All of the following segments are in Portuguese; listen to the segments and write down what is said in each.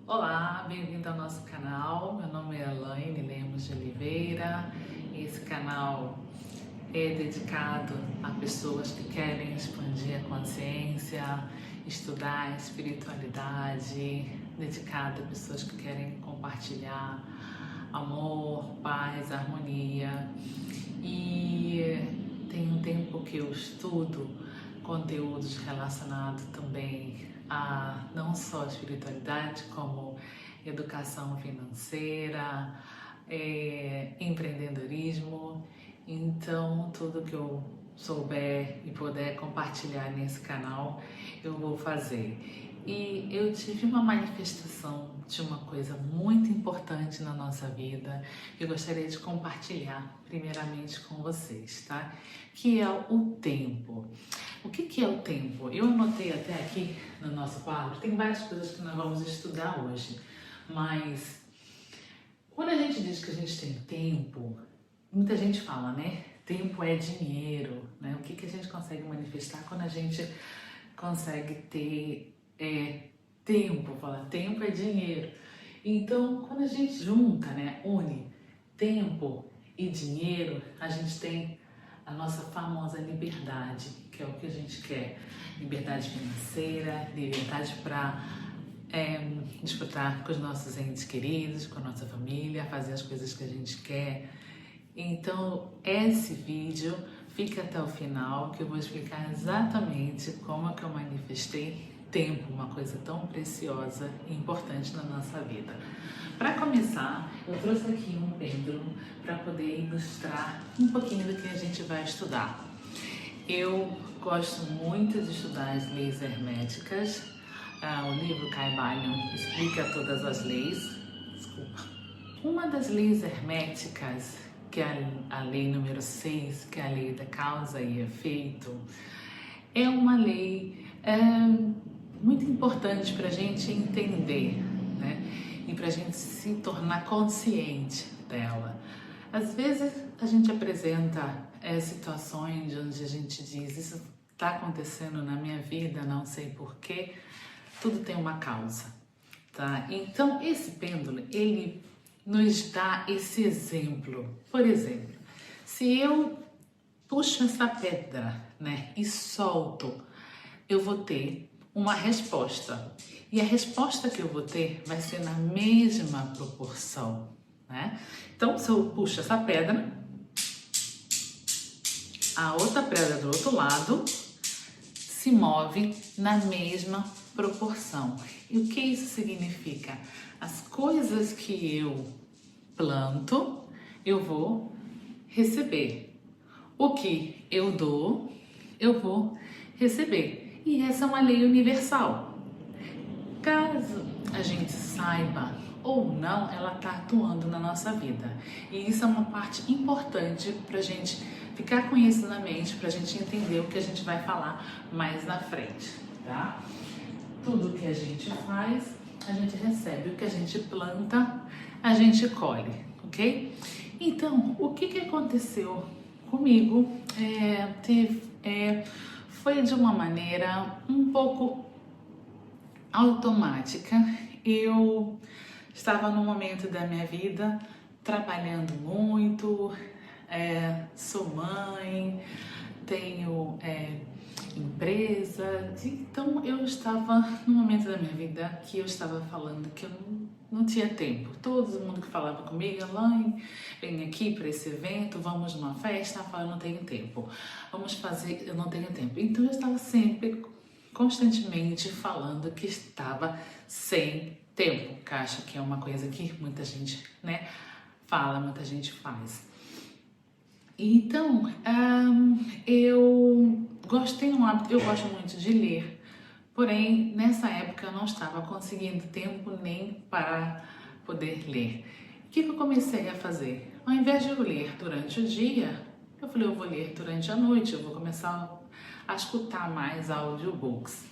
Olá, bem-vindo ao nosso canal. Meu nome é Elaine Lemos de Oliveira. Esse canal é dedicado a pessoas que querem expandir a consciência, estudar a espiritualidade, dedicado a pessoas que querem compartilhar amor, paz, harmonia. E tem um tempo que eu estudo conteúdos relacionados também a não só espiritualidade, como educação financeira, empreendedorismo. Então, tudo que eu souber e puder compartilhar nesse canal, eu vou fazer. E eu tive uma manifestação de uma coisa muito importante na nossa vida que eu gostaria de compartilhar primeiramente com vocês, tá? Que é o tempo. O que é o tempo? Eu anotei até aqui no nosso quadro, tem várias coisas que nós vamos estudar hoje, mas quando a gente diz que a gente tem tempo, muita gente fala, né? Tempo é dinheiro, né? O que a gente consegue manifestar quando a gente consegue ter tempo? Fala, tempo é dinheiro. Então, quando a gente junta, né, une tempo e dinheiro, a gente tem a nossa famosa liberdade, que é o que a gente quer. Liberdade financeira, liberdade para desfrutar com os nossos entes queridos, com a nossa família, fazer as coisas que a gente quer. Então, esse vídeo fica até o final, que eu vou explicar exatamente como é que eu manifestei tempo, uma coisa tão preciosa e importante na nossa vida. Para começar, eu trouxe aqui um pêndulo para poder ilustrar um pouquinho do que a gente vai estudar. Eu gosto muito de estudar as leis herméticas. O livro Kybalion explica todas as leis. Desculpa. Uma das leis herméticas, que é a lei número 6, que é a lei da causa e efeito, é uma lei muito importante para a gente entender, né? E para a gente se tornar consciente dela. Às vezes a gente apresenta situações onde a gente diz: isso está acontecendo na minha vida, não sei porquê. Tudo tem uma causa, tá? Então esse pêndulo, ele nos dá esse exemplo. Por exemplo, se eu puxo essa pedra, né, e solto, eu vou ter uma resposta. E a resposta que eu vou ter vai ser na mesma proporção, né? Então, se eu puxo essa pedra, a outra pedra do outro lado se move na mesma proporção. E o que isso significa? As coisas que eu planto, eu vou receber. O que eu dou, eu vou receber. E essa é uma lei universal. Caso a gente saiba ou não, ela está atuando na nossa vida. E isso é uma parte importante para a gente ficar com isso na mente, para a gente entender o que a gente vai falar mais na frente, tá? Tudo que a gente faz, a gente recebe. O que a gente planta, a gente colhe, ok? Então, o que aconteceu comigo foi de uma maneira um pouco automática. Eu estava num momento da minha vida trabalhando muito, sou mãe, tenho empresa, então eu estava num momento da minha vida que eu estava falando que eu não tinha tempo. Todo mundo que falava comigo: Elaine, vem aqui para esse evento, vamos numa festa. Eu falava: eu não tenho tempo. Vamos fazer, eu não tenho tempo. Então eu estava sempre, constantemente falando que estava sem tempo, que acho que é uma coisa que muita gente, né, fala, muita gente faz. Então, eu gosto muito de ler, porém, nessa época eu não estava conseguindo tempo nem para poder ler. O que eu comecei a fazer? Ao invés de eu ler durante o dia, eu falei: eu vou ler durante a noite, eu vou começar a escutar mais audiobooks.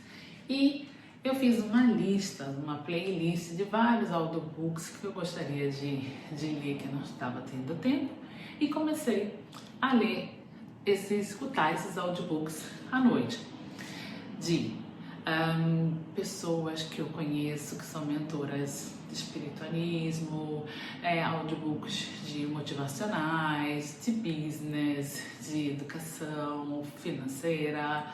E eu fiz uma lista, uma playlist de vários audiobooks que eu gostaria de ler, que eu não estava tendo tempo, e comecei a ler escutar esses audiobooks à noite. De pessoas que eu conheço que são mentoras de espiritualismo, audiobooks de motivacionais, de business, de educação financeira,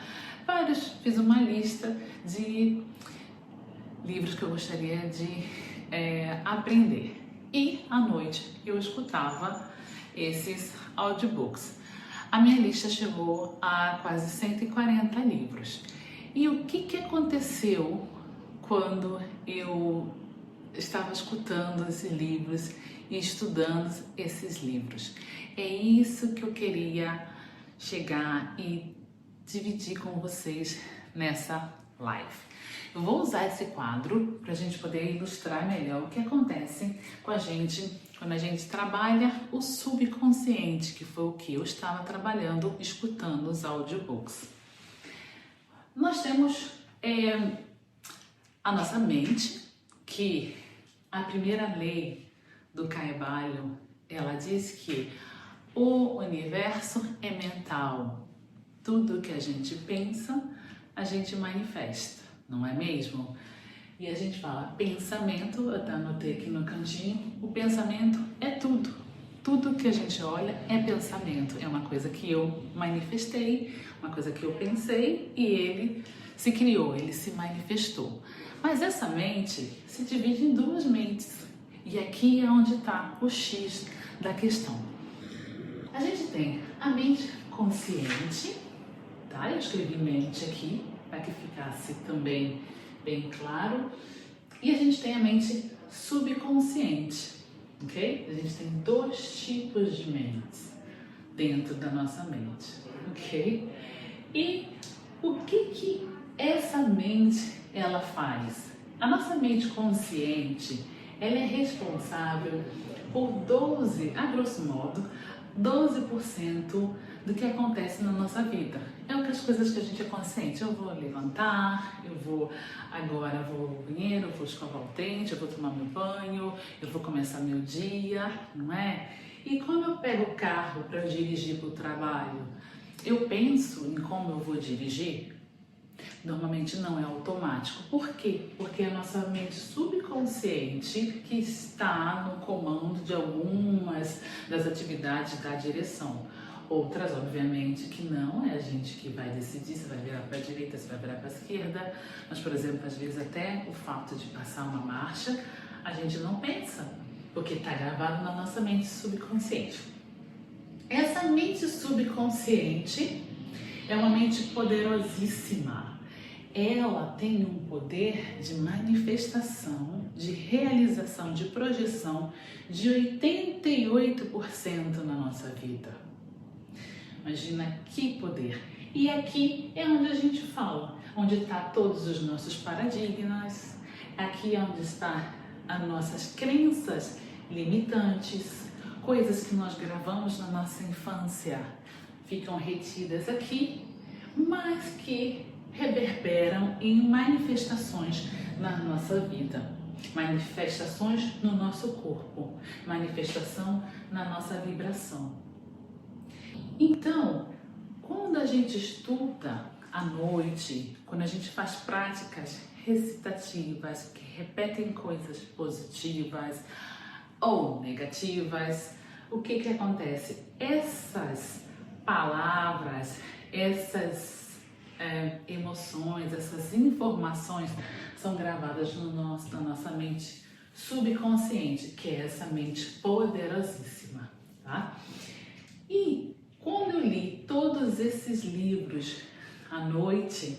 vários. Fiz uma lista de livros que eu gostaria de aprender. E à noite eu escutava esses audiobooks. A minha lista chegou a quase 140 livros. E o que aconteceu quando eu estava escutando esses livros e estudando esses livros? É isso que eu queria chegar e dividir com vocês nessa live. Eu vou usar esse quadro para a gente poder ilustrar melhor o que acontece com a gente quando a gente trabalha o subconsciente, que foi o que eu estava trabalhando escutando os audiobooks. Nós temos a nossa mente, que a primeira lei do Kybalion, ela diz que o universo é mental. Tudo que a gente pensa, a gente manifesta, não é mesmo? E a gente fala pensamento, eu até anotei aqui no cantinho, o pensamento é tudo. Tudo que a gente olha é pensamento, é uma coisa que eu manifestei, uma coisa que eu pensei e ele se criou, ele se manifestou. Mas essa mente se divide em duas mentes e aqui é onde está o X da questão. A gente tem a mente consciente, tá? Eu escrevi mente aqui para que ficasse também bem claro. E a gente tem a mente subconsciente, ok? A gente tem dois tipos de mentes dentro da nossa mente, ok? E o que essa mente ela faz? A nossa mente consciente, ela é responsável por 12, a grosso modo, 12% do que acontece na nossa vida. É o que as coisas que a gente é consciente. Eu vou levantar, eu vou ao banheiro, eu vou escovar o dente, eu vou tomar meu banho, eu vou começar meu dia, não é? E quando eu pego o carro para dirigir para o trabalho, eu penso em como eu vou dirigir? Normalmente não é automático. Por quê? Porque a nossa mente subconsciente que está no comando de algumas das atividades da direção. Outras, obviamente, que não é a gente que vai decidir se vai virar para a direita, se vai virar para a esquerda. Mas, por exemplo, às vezes até o fato de passar uma marcha, a gente não pensa, porque está gravado na nossa mente subconsciente. Essa mente subconsciente é uma mente poderosíssima. Ela tem um poder de manifestação, de realização, de projeção de 88% na nossa vida. Imagina que poder! E aqui é onde a gente fala, onde está todos os nossos paradigmas, aqui é onde estão as nossas crenças limitantes, coisas que nós gravamos na nossa infância, ficam retidas aqui, mas que reverberam em manifestações na nossa vida, manifestações no nosso corpo, manifestação na nossa vibração. Então, quando a gente estuda à noite, quando a gente faz práticas recitativas que repetem coisas positivas ou negativas, o que acontece? Essas palavras, essas emoções, essas informações são gravadas na nossa mente subconsciente, que é essa mente poderosíssima, tá? E quando eu li todos esses livros à noite,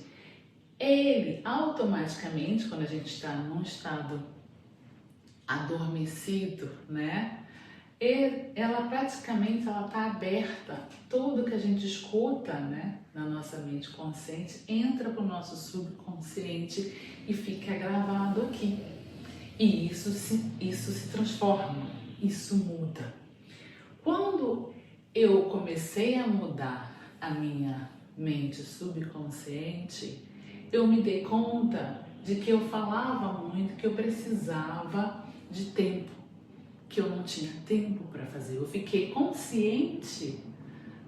ele automaticamente, quando a gente está num estado adormecido, né? Ela praticamente está aberta. Tudo que a gente escuta, né, na nossa mente consciente entra para o nosso subconsciente e fica gravado aqui. E isso se transforma, isso muda. Quando eu comecei a mudar a minha mente subconsciente, eu me dei conta de que eu falava muito, que eu precisava de tempo, que eu não tinha tempo para fazer. Eu fiquei consciente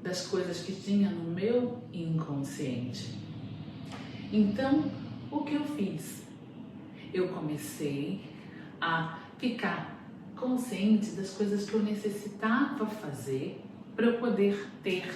das coisas que tinha no meu inconsciente. Então, o que eu fiz? Eu comecei a ficar consciente das coisas que eu necessitava fazer para eu poder ter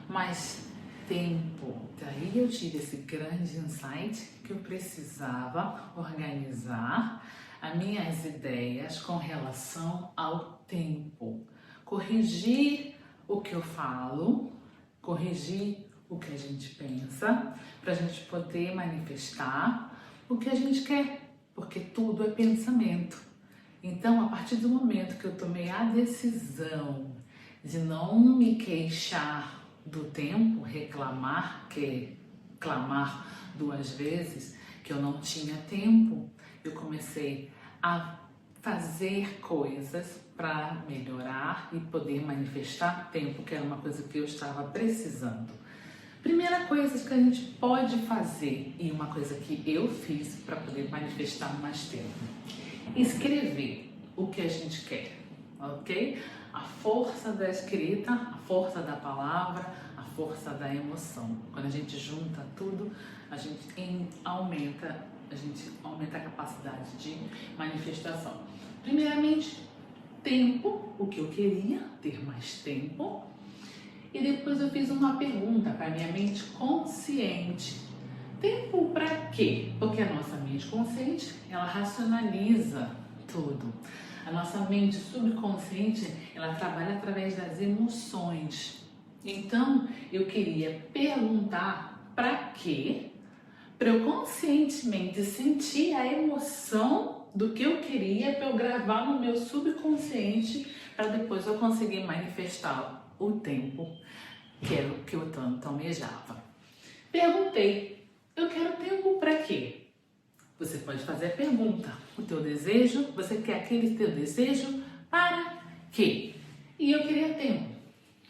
mais tempo. Daí eu tive esse grande insight que eu precisava organizar as minhas ideias com relação ao tempo, corrigir o que eu falo, corrigir o que a gente pensa, para a gente poder manifestar o que a gente quer, porque tudo é pensamento. Então, a partir do momento que eu tomei a decisão de não me queixar do tempo, clamar 2 vezes que eu não tinha tempo, eu comecei a fazer coisas para melhorar e poder manifestar tempo, que era uma coisa que eu estava precisando. Primeira coisa que a gente pode fazer, e uma coisa que eu fiz para poder manifestar mais tempo: escrever o que a gente quer, ok? A força da escrita, a força da palavra, a força da emoção. Quando a gente junta tudo, a gente aumenta a capacidade de manifestação. Primeiramente, tempo, o que eu queria, ter mais tempo. E depois eu fiz uma pergunta para minha mente consciente. Tempo para quê? Porque a nossa mente consciente, ela racionaliza tudo. A nossa mente subconsciente, ela trabalha através das emoções. Então, eu queria perguntar para quê? Para eu conscientemente sentir a emoção do que eu queria, para eu gravar no meu subconsciente, para depois eu conseguir manifestar o tempo que era o que eu tanto almejava. Perguntei: eu quero tempo para quê? Você pode fazer a pergunta: o teu desejo, você quer aquele teu desejo para quê? E eu queria tempo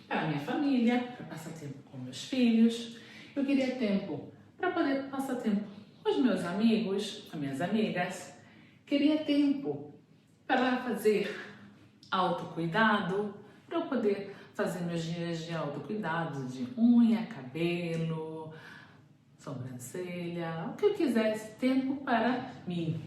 para minha família, para passar tempo com meus filhos. Eu queria tempo para poder passar tempo com os meus amigos, com minhas amigas. Queria tempo para fazer autocuidado, para eu poder fazer meus dias de autocuidado, de unha, cabelo, sobrancelha, o que eu quisesse, tempo para mim.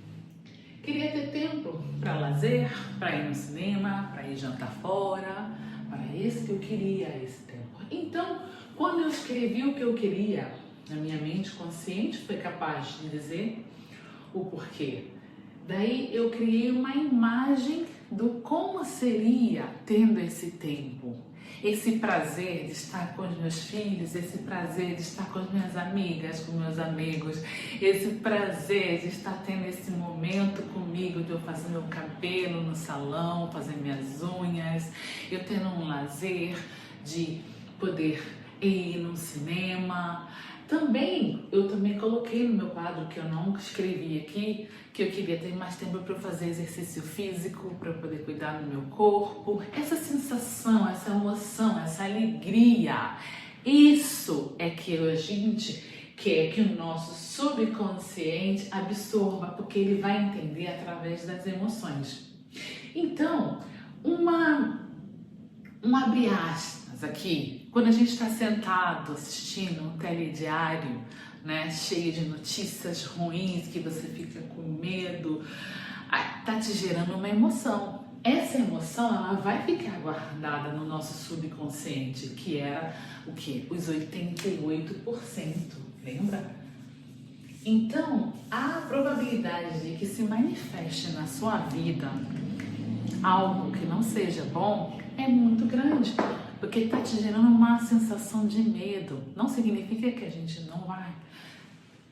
Queria ter tempo para lazer, para ir no cinema, para ir jantar fora, para esse que eu queria, esse tempo. Então, quando eu escrevi o que eu queria, a minha mente consciente foi capaz de dizer o porquê. Daí eu criei uma imagem do como seria tendo esse tempo, esse prazer de estar com os meus filhos, esse prazer de estar com as minhas amigas, com meus amigos, esse prazer de estar tendo esse momento comigo, de eu fazer meu cabelo no salão, fazer minhas unhas, eu tendo um lazer de poder ir no cinema. Eu também coloquei no meu quadro, que eu não escrevi aqui, que eu queria ter mais tempo para fazer exercício físico, para poder cuidar do meu corpo. Essa sensação, essa emoção, essa alegria, isso é que a gente quer que o nosso subconsciente absorva, porque ele vai entender através das emoções. Então, abre aspas aqui, quando a gente está sentado assistindo um telediário, né, cheio de notícias ruins, que você fica com medo, tá te gerando uma emoção. Essa emoção, ela vai ficar guardada no nosso subconsciente, que era o quê? Os 88%, lembra? Então, a probabilidade de que se manifeste na sua vida algo que não seja bom é muito grande, porque está te gerando uma sensação de medo. Não significa que a gente não vai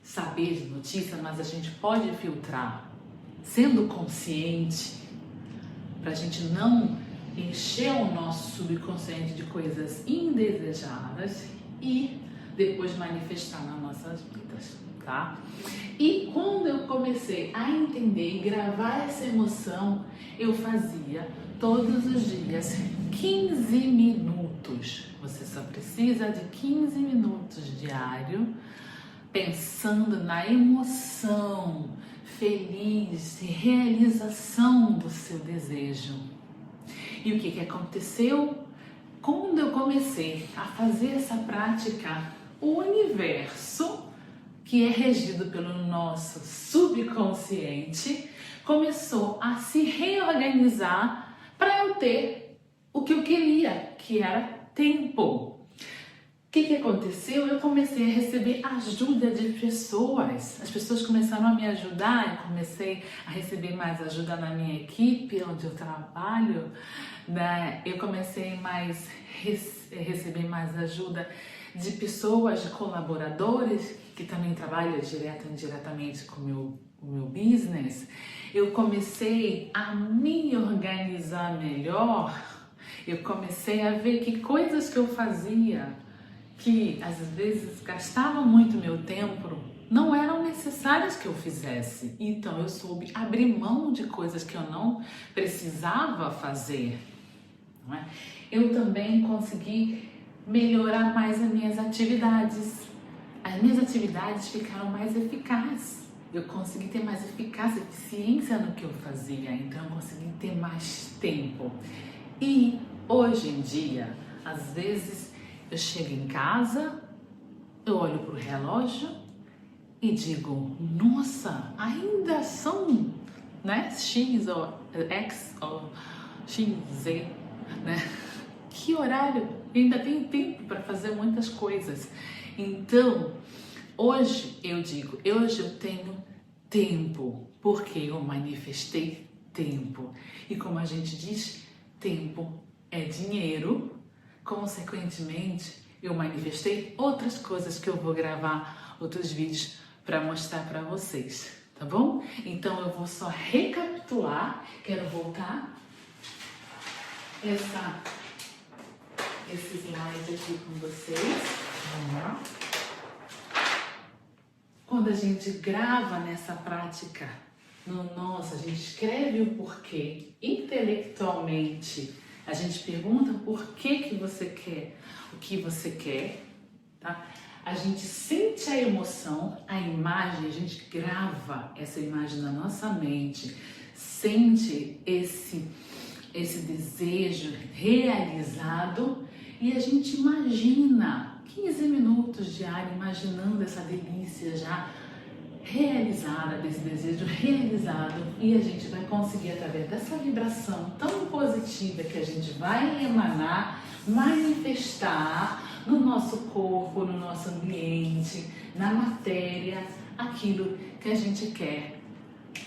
saber de notícia, mas a gente pode filtrar, sendo consciente, para a gente não encher o nosso subconsciente de coisas indesejadas e depois manifestar nas nossas vidas, tá? E quando eu comecei a entender e gravar essa emoção, eu fazia todos os dias 15 minutos. Você só precisa de 15 minutos diário, pensando na emoção feliz de realização do seu desejo. E o que aconteceu? Quando eu comecei a fazer essa prática, o universo, que é regido pelo nosso subconsciente, começou a se reorganizar para eu ter o que eu queria, que era tempo. O que aconteceu? Eu comecei a receber ajuda de pessoas. As pessoas começaram a me ajudar, eu comecei a receber mais ajuda na minha equipe, onde eu trabalho, né? Eu comecei mais receber mais ajuda de pessoas, de colaboradores, que também trabalham direto e indiretamente com o meu business. Eu comecei a me organizar melhor, eu comecei a ver que coisas que eu fazia, que às vezes gastava muito meu tempo, não eram necessárias que eu fizesse. Então eu soube abrir mão de coisas que eu não precisava fazer. Não é? Eu também consegui melhorar mais as minhas atividades. As minhas atividades ficaram mais eficazes. Eu consegui ter mais eficácia, eficiência no que eu fazia. Então eu consegui ter mais tempo. E hoje em dia, às vezes, eu chego em casa, eu olho para o relógio e digo, nossa, ainda são, né, X ou X ou XZ, né? Que horário? Eu ainda tenho tempo para fazer muitas coisas. Então, hoje eu digo, hoje eu tenho tempo, porque eu manifestei tempo. E como a gente diz, tempo é dinheiro. Consequentemente, eu manifestei outras coisas que eu vou gravar outros vídeos para mostrar para vocês, tá bom? Então eu vou só recapitular, quero voltar esse slide aqui com vocês. Vamos lá. Quando a gente grava nessa prática, a gente escreve o porquê intelectualmente. A gente pergunta por que você quer o que você quer, tá? A gente sente a emoção, a imagem, a gente grava essa imagem na nossa mente, sente esse desejo realizado e a gente imagina 15 minutos diário imaginando essa delícia já realizada, desse desejo realizado, e a gente vai conseguir, através dessa vibração tão positiva que a gente vai emanar, manifestar no nosso corpo, no nosso ambiente, na matéria, aquilo que a gente quer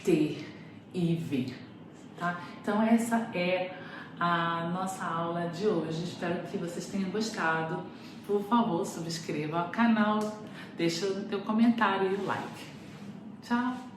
ter e ver, tá? Então essa é a nossa aula de hoje. Espero que vocês tenham gostado. Por favor, subscreva o canal, deixa o teu comentário e like. Tchau!